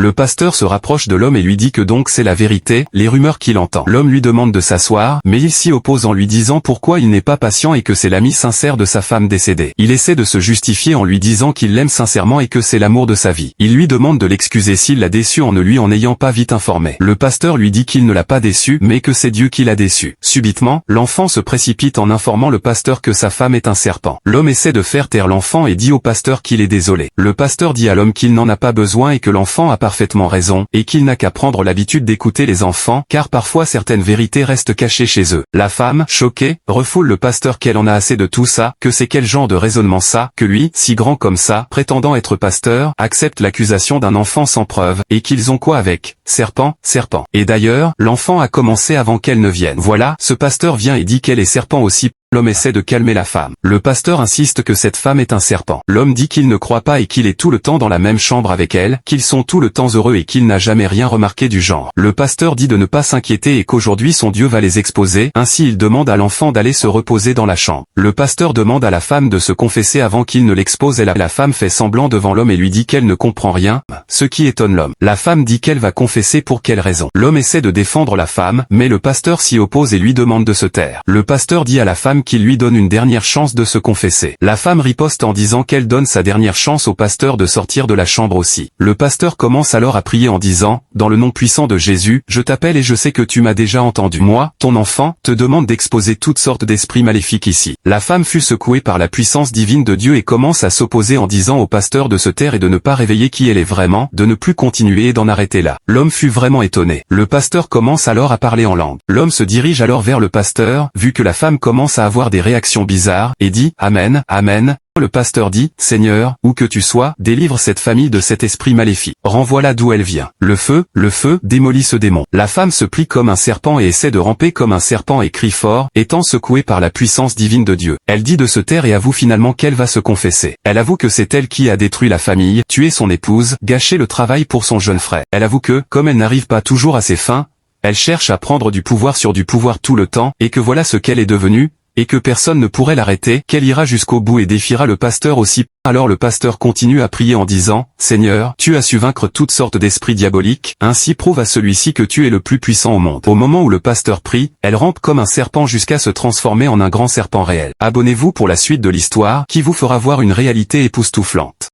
Le pasteur se rapproche de l'homme et lui dit que donc c'est la vérité, les rumeurs qu'il entend. L'homme lui demande de s'asseoir, mais il s'y oppose en lui disant pourquoi il n'est pas patient et que c'est l'ami sincère de sa femme décédée. Il essaie de se justifier en lui disant qu'il l'aime sincèrement et que c'est l'amour de sa vie. Il lui demande de l'excuser s'il l'a déçu en ne lui en ayant pas vite informé. Le pasteur lui dit qu'il ne l'a pas déçu, mais que c'est Dieu qui l'a déçu. Subitement, l'enfant se précipite en informant le pasteur que sa femme est un serpent. L'homme essaie de faire taire l'enfant et dit au pasteur qu'il est désolé. Le pasteur dit à l'homme qu'il n'en a pas besoin et que l'enfant a parfaitement raison, et qu'il n'a qu'à prendre l'habitude d'écouter les enfants, car parfois certaines vérités restent cachées chez eux. La femme, choquée, refoule le pasteur qu'elle en a assez de tout ça, que c'est quel genre de raisonnement ça, que lui, si grand comme ça, prétendant être pasteur, accepte l'accusation d'un enfant sans preuve, et qu'ils ont quoi avec serpent, serpent. Et d'ailleurs, l'enfant a commencé avant qu'elle ne vienne. Voilà, ce pasteur vient et dit qu'elle est serpent aussi. L'homme essaie de calmer la femme. Le pasteur insiste que cette femme est un serpent. L'homme dit qu'il ne croit pas et qu'il est tout le temps dans la même chambre avec elle, qu'ils sont tout le temps heureux et qu'il n'a jamais rien remarqué du genre. Le pasteur dit de ne pas s'inquiéter et qu'aujourd'hui son Dieu va les exposer, ainsi il demande à l'enfant d'aller se reposer dans la chambre. Le pasteur demande à la femme de se confesser avant qu'il ne l'expose et la femme fait semblant devant l'homme et lui dit qu'elle ne comprend rien, ce qui étonne l'homme. La femme dit qu'elle va confesser pour quelle raison. L'homme essaie de défendre la femme, mais le pasteur s'y oppose et lui demande de se taire. Le pasteur dit à la femme qu'il lui donne une dernière chance de se confesser. La femme riposte en disant qu'elle donne sa dernière chance au pasteur de sortir de la chambre aussi. Le pasteur commence alors à prier en disant, dans le nom puissant de Jésus, je t'appelle et je sais que tu m'as déjà entendu. Moi, ton enfant, te demande d'exposer toutes sortes d'esprits maléfiques ici. La femme fut secouée par la puissance divine de Dieu et commence à s'opposer en disant au pasteur de se taire et de ne pas réveiller qui elle est vraiment, de ne plus continuer et d'en arrêter là. L'homme fut vraiment étonné. Le pasteur commence alors à parler en langue. L'homme se dirige alors vers le pasteur, vu que la femme commence à avoir des réactions bizarres, et dit « Amen, Amen ». Le pasteur dit « Seigneur, où que tu sois, délivre cette famille de cet esprit maléfique. Renvoie-la d'où elle vient. Le feu, démolit ce démon. » La femme se plie comme un serpent et essaie de ramper comme un serpent et crie fort, étant secouée par la puissance divine de Dieu. Elle dit de se taire et avoue finalement qu'elle va se confesser. Elle avoue que c'est elle qui a détruit la famille, tué son épouse, gâché le travail pour son jeune frère. Elle avoue que, comme elle n'arrive pas toujours à ses fins, elle cherche à prendre du pouvoir sur du pouvoir tout le temps, et que voilà ce qu'elle est devenue, et que personne ne pourrait l'arrêter, qu'elle ira jusqu'au bout et défiera le pasteur aussi. Alors le pasteur continue à prier en disant, « Seigneur, tu as su vaincre toutes sortes d'esprits diaboliques, ainsi prouve à celui-ci que tu es le plus puissant au monde. » Au moment où le pasteur prie, elle rampe comme un serpent jusqu'à se transformer en un grand serpent réel. Abonnez-vous pour la suite de l'histoire, qui vous fera voir une réalité époustouflante.